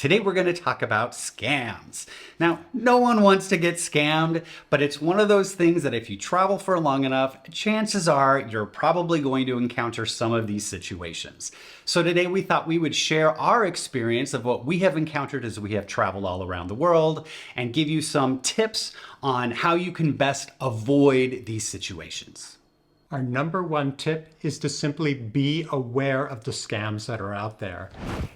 Today we're going to talk about scams. Now, no one wants to get scammed, but it's one of those things that if you travel for long enough, chances are you're probably going to encounter some of these situations. So today we thought we would share our experience of what we have encountered as we have traveled all around the world and give you some tips on how you can best avoid these situations. Our number one tip is to simply be aware of the scams that are out there.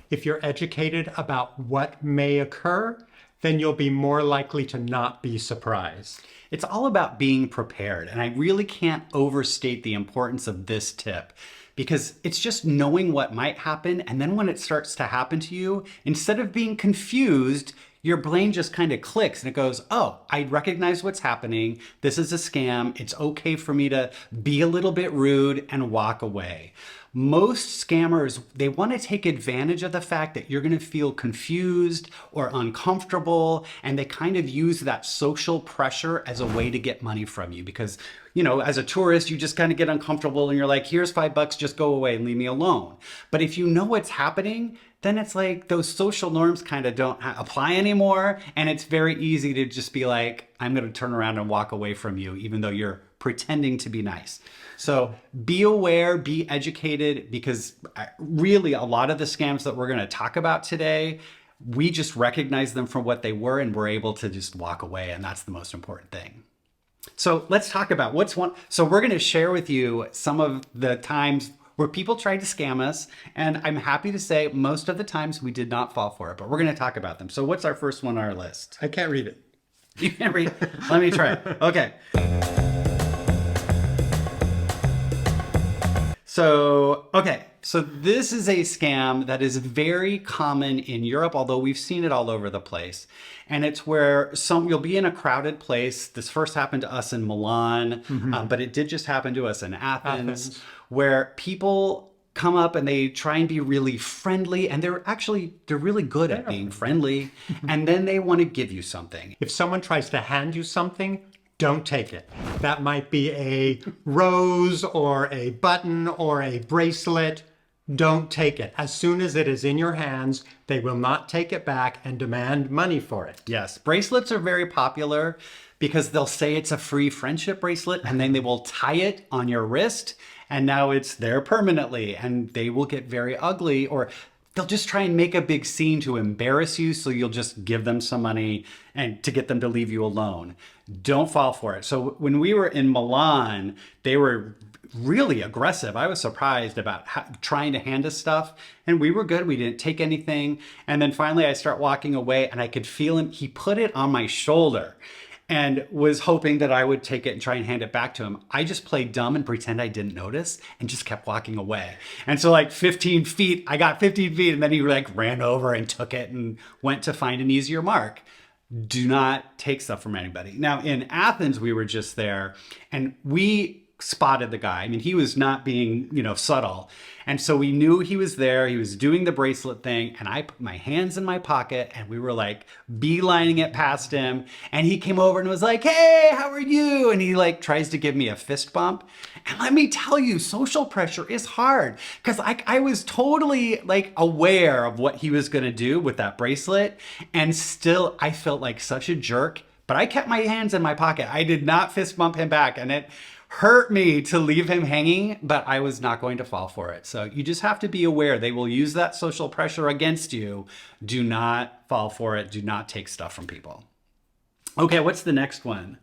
If you're educated about what may occur, then you'll be more likely to not be surprised. It's all about being prepared, and I really can't overstate the importance of this tip because it's just knowing what might happen, and then when it starts to happen to you, instead of being confused, your brain just kind of clicks and it goes, oh, I recognize what's happening. This is a scam. It's okay for me to be a little bit rude and walk away. Most scammers, they want to take advantage of the fact that you're going to feel confused or uncomfortable, and they kind of use that social pressure as a way to get money from you because, you know, as a tourist, you just kind of get uncomfortable and you're like, here's $5, just go away and leave me alone. But if you know what's happening, then it's like those social norms kind of don't apply anymore. And it's very easy to just be like, I'm going to turn around and walk away from you, even though you're pretending to be nice. So be aware, be educated, because really a lot of the scams that we're going to talk about today, we just recognize them for what they were and we're able to just walk away. And that's the most important thing. So let's talk about what's one. So we're going to share with you some of the times where people tried to scam us. And I'm happy to say most of the times we did not fall for it, but we're going to talk about them. So what's our first one on our list? I can't read it. You can't read it? Let me try it. Okay. So this is a scam that is very common in Europe, although we've seen it all over the place. And it's where you'll be in a crowded place. This first happened to us in Milan, but it did just happen to us in Athens, where people come up and they try and be really friendly, and they're really good at being friendly, and then they want to give you something. If someone tries to hand you something, don't take it. That might be a rose or a button or a bracelet. Don't take it. As soon as it is in your hands, they will not take it back and demand money for it. Yes, bracelets are very popular because they'll say it's a free friendship bracelet and then they will tie it on your wrist and now it's there permanently, and they will get very ugly, or they'll just try and make a big scene to embarrass you, so you'll just give them some money and to get them to leave you alone. Don't fall for it. So when we were in Milan, they were really aggressive. I was surprised about trying to hand us stuff, and we were good. We didn't take anything. And then finally I start walking away and I could feel him. He put it on my shoulder and was hoping that I would take it and try and hand it back to him. I just played dumb and pretend I didn't notice and just kept walking away. And so like 15 feet, I got 15 feet and then he like ran over and took it and went to find an easier mark. Do not take stuff from anybody. Now in Athens, we were just there and we spotted the guy. I mean, he was not being, subtle. And so we knew he was there. He was doing the bracelet thing. And I put my hands in my pocket and we were like beelining it past him. And he came over and was like, hey, how are you? And he like tries to give me a fist bump. And let me tell you, social pressure is hard because I was totally like aware of what he was going to do with that bracelet. And still I felt like such a jerk, but I kept my hands in my pocket. I did not fist bump him back, and it hurt me to leave him hanging, but I was not going to fall for it. So you just have to be aware. They will use that social pressure against you. Do not fall for it. Do not take stuff from people. Okay, what's the next one?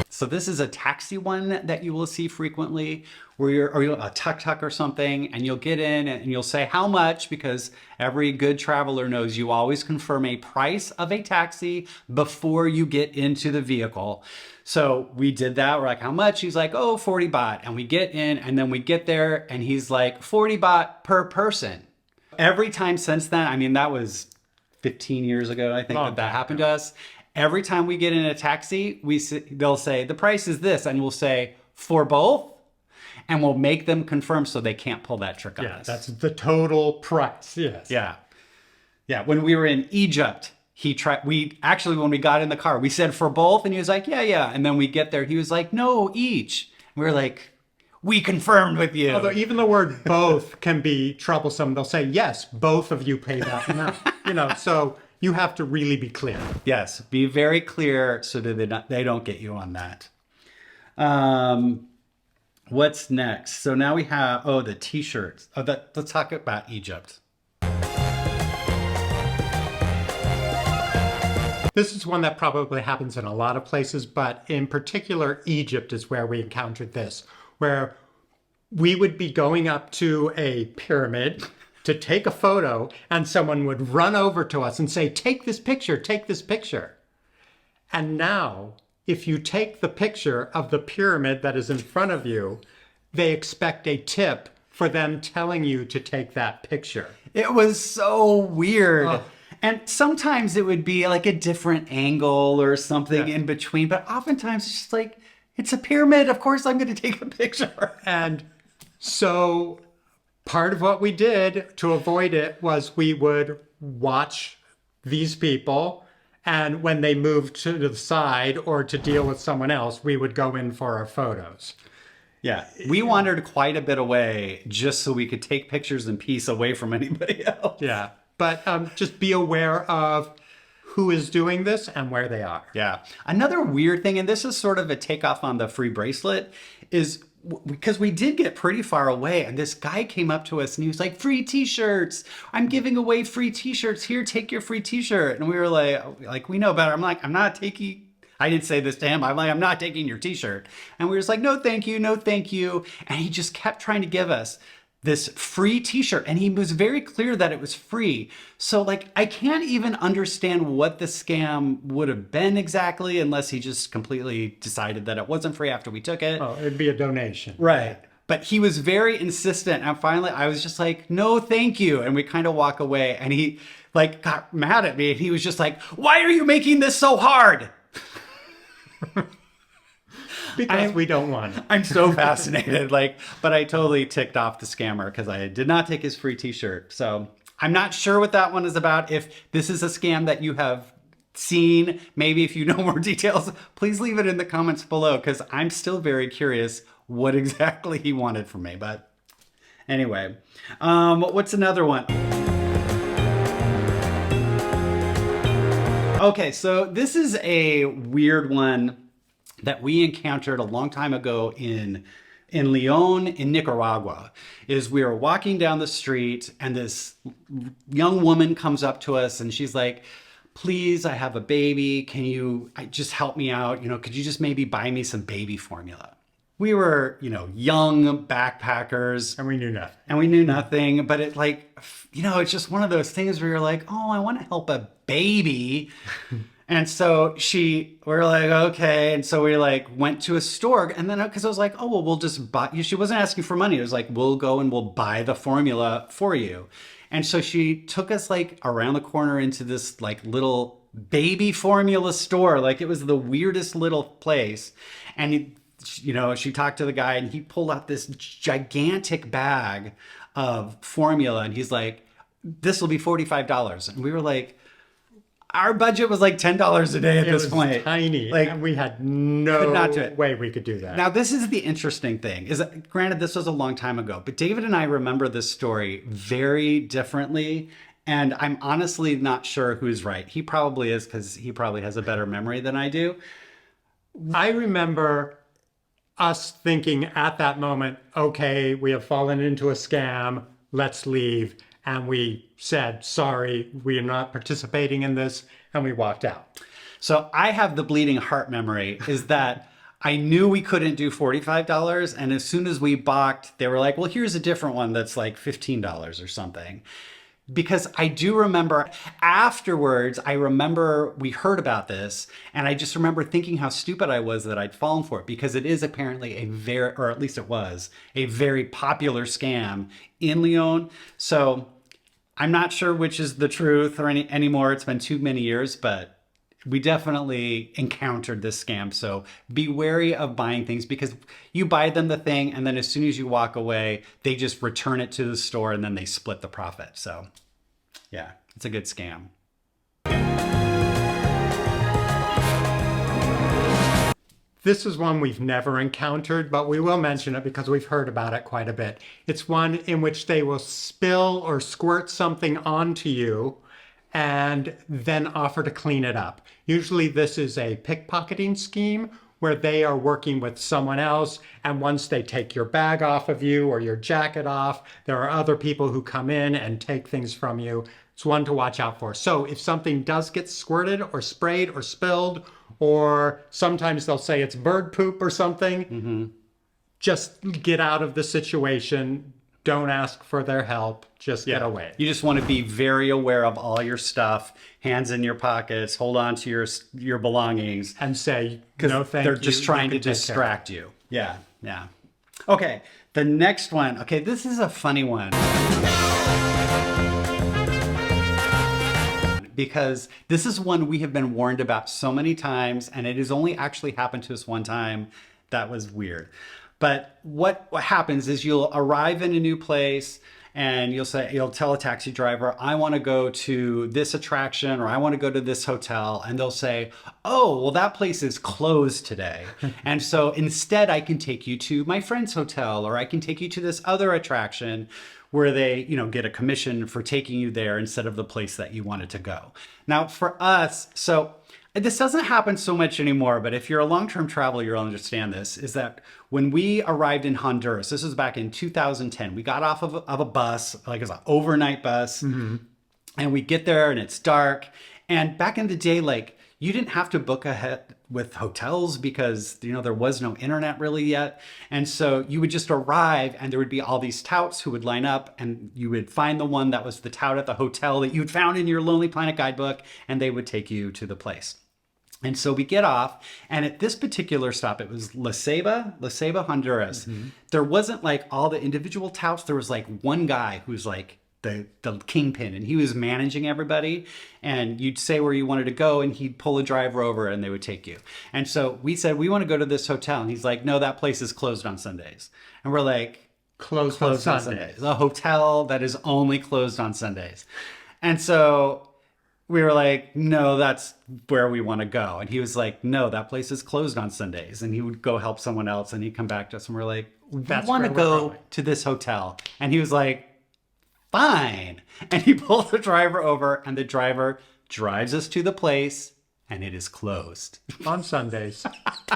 So this is a taxi one that you will see frequently, where you're a tuk-tuk or something, and you'll get in and you'll say how much, because every good traveler knows you always confirm a price of a taxi before you get into the vehicle. So we did that. We're like, how much? He's like, oh, 40 baht. And we get in and then we get there and he's like 40 baht per person. Every time since then, I mean, that was 15 years ago, I think that happened to us. Every time we get in a taxi, they'll say, the price is this. And we'll say, for both? And we'll make them confirm so they can't pull that trick on us. Yeah, that's the total price, yes. Yeah. Yeah, when we were in Egypt, when we got in the car, we said for both. And he was like, yeah. And then we get there, he was like, no, each. And we were like, we confirmed with you. Although even the word both can be troublesome. They'll say, yes, both of you pay that amount. So you have to really be clear. Yes, be very clear so that they don't get you on that. What's next? So now we have, the t-shirts. Let's talk about Egypt. This is one that probably happens in a lot of places, but in particular, Egypt is where we encountered this, where we would be going up to a pyramid to take a photo, and someone would run over to us and say, take this picture, take this picture. And now, if you take the picture of the pyramid that is in front of you, they expect a tip for them telling you to take that picture. It was so weird. Oh. And sometimes it would be like a different angle or something in between, but oftentimes it's just like, it's a pyramid. Of course I'm going to take a picture. And so part of what we did to avoid it was we would watch these people, and when they moved to the side or to deal with someone else, we would go in for our photos. Yeah, we wandered quite a bit away just so we could take pictures in peace away from anybody else. Yeah, but just be aware of who is doing this and where they are. Yeah. Another weird thing, and this is sort of a takeoff on the free bracelet, is because we did get pretty far away, and this guy came up to us and he was like, free t-shirts. I'm giving away free t-shirts. Here, take your free t-shirt. And we were like, we know better. I'm like, I'm not taking... I didn't say this to him. I'm like, I'm not taking your t-shirt. And we were just like, no, thank you. No, thank you. And he just kept trying to give us this free t-shirt. And he was very clear that it was free. So like, I can't even understand what the scam would have been exactly unless he just completely decided that it wasn't free after we took it. Oh, it'd be a donation. Right. But he was very insistent. And finally, I was just like, no, thank you. And we kind of walk away. And he like got mad at me. And he was just like, why are you making this so hard? Because we don't want it. I'm so fascinated, but I totally ticked off the scammer because I did not take his free t-shirt. So I'm not sure what that one is about. If this is a scam that you have seen, maybe if you know more details, please leave it in the comments below because I'm still very curious what exactly he wanted from me. But anyway, what's another one? Okay, so this is a weird one that we encountered a long time ago in Leon, in Nicaragua. Is we were walking down the street and this young woman comes up to us and she's like, please, I have a baby. Can you just help me out? Could you just maybe buy me some baby formula? We were, young backpackers. And we knew nothing. And we knew nothing, but it's just one of those things where you're like, oh, I want to help a baby. And so we're like, okay. And so we went to a store, and then, cause I was like, oh, well, we'll just buy, she wasn't asking for money. It was like, we'll go and we'll buy the formula for you. And so she took us around the corner into this little baby formula store. It was the weirdest little place. And she talked to the guy and he pulled out this gigantic bag of formula and he's like, this will be $45. And we were like, our budget was $10 a day at this point. It was tiny. And we had no way we could do that. Now, this is the interesting thing. Is that, granted, this was a long time ago, but David and I remember this story very differently. And I'm honestly not sure who's right. He probably is because he probably has a better memory than I do. I remember us thinking at that moment, okay, we have fallen into a scam. Let's leave. And we said, sorry, we are not participating in this. And we walked out. So I have the bleeding heart memory is that I knew we couldn't do $45. And as soon as we balked, they were like, well, here's a different one that's $15 or something. Because I do remember afterwards, we heard about this, and I just remember thinking how stupid I was that I'd fallen for it, because it is apparently or at least it was, a very popular scam in Leon. So I'm not sure which is the truth or anymore. It's been too many years, but we definitely encountered this scam. So be wary of buying things because you buy them the thing and then as soon as you walk away, they just return it to the store and then they split the profit. So yeah, it's a good scam. This is one we've never encountered, but we will mention it because we've heard about it quite a bit. It's one in which they will spill or squirt something onto you and then offer to clean it up. Usually this is a pickpocketing scheme where they are working with someone else, and once they take your bag off of you or your jacket off, there are other people who come in and take things from you. It's one to watch out for. So if something does get squirted or sprayed or spilled, or sometimes they'll say it's bird poop or something, just get out of the situation. Don't ask for their help. Just get away. You just want to be very aware of all your stuff, hands in your pockets, hold on to your belongings. And say, no, thank you. They're just trying to distract you. Yeah, yeah. Okay, the next one. Okay, this is a funny one. Because this is one we have been warned about so many times, and it has only actually happened to us one time. That was weird. But what happens is you'll arrive in a new place and you'll tell a taxi driver, I want to go to this attraction or I want to go to this hotel. And they'll say, oh, well, that place is closed today. And so instead I can take you to my friend's hotel, or I can take you to this other attraction, where they, get a commission for taking you there instead of the place that you wanted to go. Now for us, so this doesn't happen so much anymore, but if you're a long-term traveler, you'll understand this, is that when we arrived in Honduras, this was back in 2010, we got off of a bus, like it's an overnight bus, and we get there and it's dark. And back in the day, like, you didn't have to book ahead with hotels because, there was no internet really yet. And so you would just arrive and there would be all these touts who would line up, and you would find the one that was the tout at the hotel that you'd found in your Lonely Planet guidebook, and they would take you to the place. And so we get off, and at this particular stop, it was La Ceiba, Honduras. There wasn't like all the individual touts. There was like one guy who's like the kingpin, and he was managing everybody. And you'd say where you wanted to go, and he'd pull a driver over and they would take you. And so we said, we want to go to this hotel. And he's like, no, that place is closed on Sundays. And we're like, closed on Sundays. A hotel that is only closed on Sundays. And so we were like, no, that's where we want to go. And he was like, no, that place is closed on Sundays. And he would go help someone else, and he'd come back to us, and we're like, we want to go to this hotel. And he was like, fine. And he pulled the driver over, and the driver drives us to the place, and it is closed. On Sundays.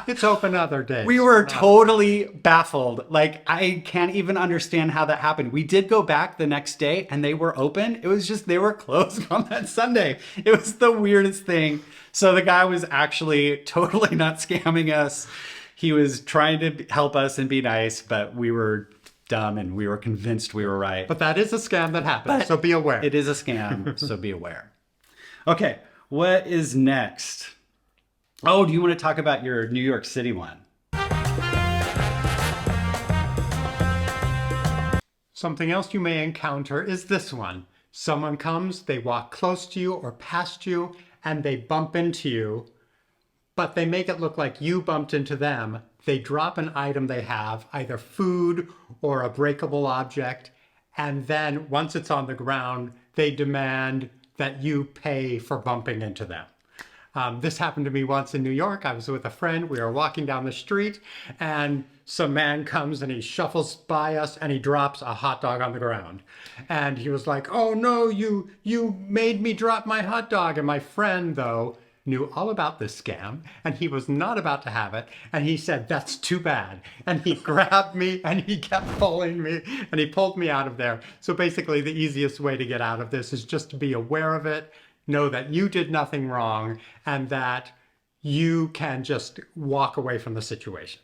It's open other days. We were totally baffled. Like, I can't even understand how that happened. We did go back the next day and they were open. It was just, they were closed on that Sunday. It was the weirdest thing. So the guy was actually totally not scamming us. He was trying to help us and be nice, but we were dumb and we were convinced we were right. But that is a scam that happens, so be aware. It is a scam, so be aware. Okay, what is next? Oh, do you want to talk about your New York City one? Something else you may encounter is this one. Someone comes, they walk close to you or past you, and they bump into you, but they make it look like you bumped into them. They drop an item they have, either food or a breakable object, and then once it's on the ground, they demand that you pay for bumping into them. This happened to me once in New York. I was with a friend. We were walking down the street, and some man comes and he shuffles by us and he drops a hot dog on the ground. And he was like, oh no, you made me drop my hot dog. And my friend, though, knew all about this scam, and he was not about to have it. And he said, that's too bad. And he grabbed me and he kept pulling me, and he pulled me out of there. So basically the easiest way to get out of this is just to be aware of it, know that you did nothing wrong, and that you can just walk away from the situation.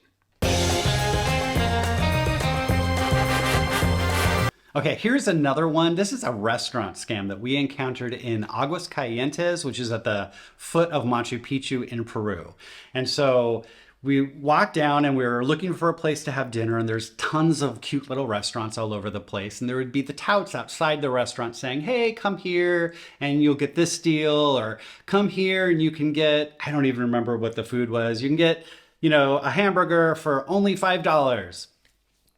Okay, here's another one. This is a restaurant scam that we encountered in Aguascalientes, which is at the foot of Machu Picchu in Peru. And so we walked down and we were looking for a place to have dinner, and there's tons of cute little restaurants all over the place. And there would be the touts outside the restaurant saying, hey, come here and you'll get this deal, or come here and you can get, I don't even remember what the food was. You can get, a hamburger for only $5.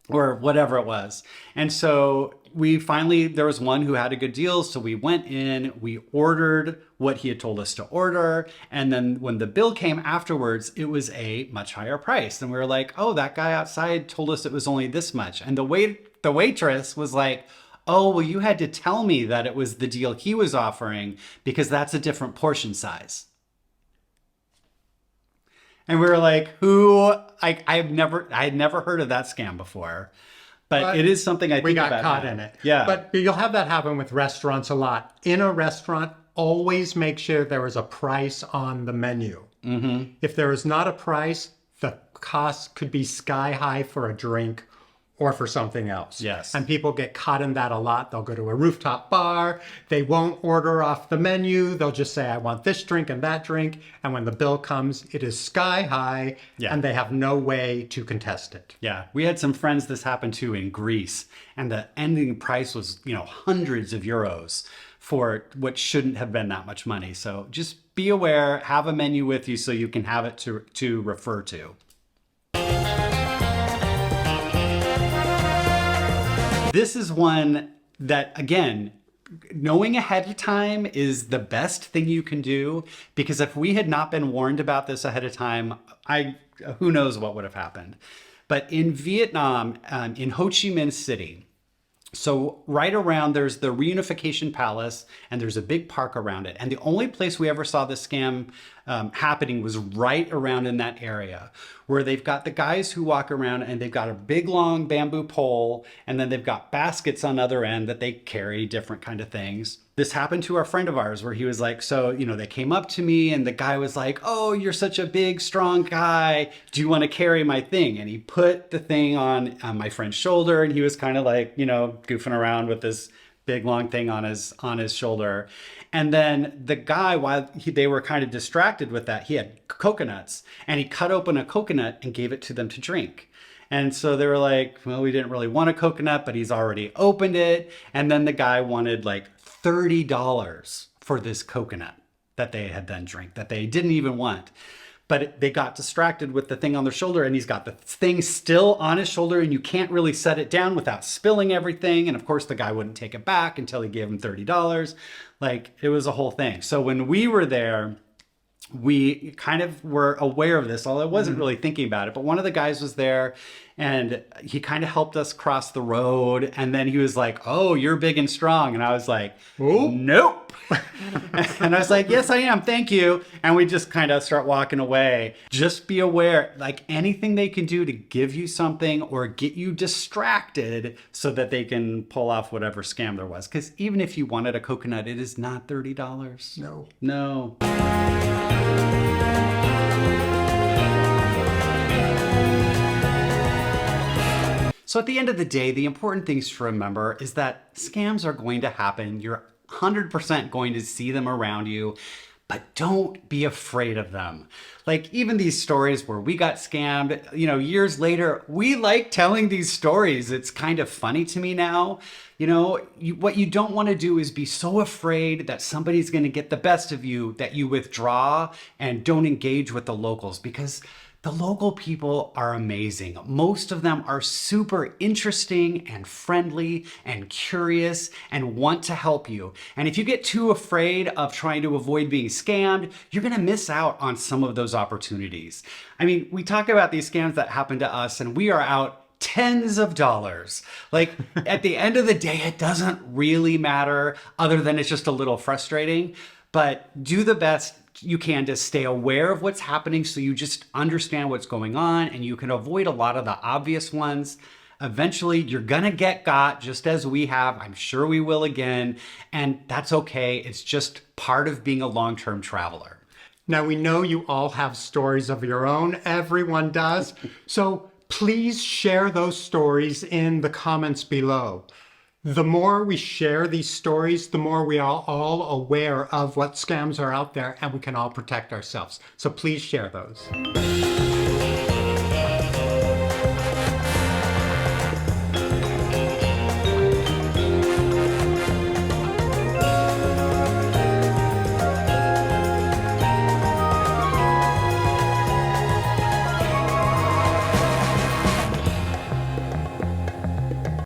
Or whatever it was. And so we finally, there was one who had a good deal. So we went in, we ordered what he had told us to order. And then when the bill came afterwards, it was a much higher price. And we were like, oh, that guy outside told us it was only this much. And the waitress was like, oh, well, you had to tell me that it was the deal he was offering because that's a different portion size. And we were like, I had never heard of that scam before. But it is something I think about. We got caught in it. Yeah. But you'll have that happen with restaurants a lot. In a restaurant, always make sure there is a price on the menu. Mm-hmm. If there is not a price, the cost could be sky high for a drink or for something else. Yes. And people get caught in that a lot. They'll go to a rooftop bar. They won't order off the menu. They'll just say, I want this drink and that drink. And when the bill comes, it is sky high. Yeah. And they have no way to contest it. Yeah. We had some friends this happened to in Greece. And the ending price was, hundreds of euros for what shouldn't have been that much money. So just be aware, have a menu with you so you can have it to refer to. This is one that, again, knowing ahead of time is the best thing you can do, because if we had not been warned about this ahead of time, who knows what would have happened. But in Vietnam, in Ho Chi Minh City, so right around, there's the Reunification Palace, and there's a big park around it. And the only place we ever saw this scam happening was right around in that area, where they've got the guys who walk around and they've got a big long bamboo pole, and then they've got baskets on the other end that they carry different kind of things. This happened to a friend of ours where he was like, so, they came up to me and the guy was like, oh, you're such a big, strong guy. Do you want to carry my thing? And he put the thing on my friend's shoulder, and he was kind of like, goofing around with this big, long thing on his shoulder. And then the guy, while they were kind of distracted with that, he had coconuts, and he cut open a coconut and gave it to them to drink. And so they were like, well, we didn't really want a coconut, but he's already opened it. And then the guy wanted like $30 for this coconut that they had then drank, that they didn't even want. But they got distracted with the thing on their shoulder, and he's got the thing still on his shoulder, and you can't really set it down without spilling everything. And of course, the guy wouldn't take it back until he gave him $30. Like, it was a whole thing. So when we were there, we kind of were aware of this, although I wasn't really thinking about it. But one of the guys was there, and he kind of helped us cross the road. And then he was like, oh, you're big and strong. And I was like, oh, nope. And I was like, yes, I am. Thank you. And we just kind of start walking away. Just be aware, like anything they can do to give you something or get you distracted so that they can pull off whatever scam there was. Because even if you wanted a coconut, it is not $30. No. So at the end of the day, the important things to remember is that scams are going to happen. You're 100% going to see them around you, but don't be afraid of them. Like even these stories where we got scammed, years later, we like telling these stories. It's kind of funny to me now. What you don't want to do is be so afraid that somebody's going to get the best of you that you withdraw and don't engage with the locals, because the local people are amazing. Most of them are super interesting and friendly and curious and want to help you. And if you get too afraid of trying to avoid being scammed, you're gonna miss out on some of those opportunities. I mean, we talk about these scams that happen to us, and we are out tens of dollars. Like at the end of the day, it doesn't really matter, other than it's just a little frustrating. But do the best you can to stay aware of what's happening so you just understand what's going on and you can avoid a lot of the obvious ones. Eventually, you're gonna get got, just as we have. I'm sure we will again, and that's okay. It's just part of being a long-term traveler. Now, we know you all have stories of your own. Everyone does. So please share those stories in the comments below. The more we share these stories, the more we are all aware of what scams are out there, and we can all protect ourselves. So please share those.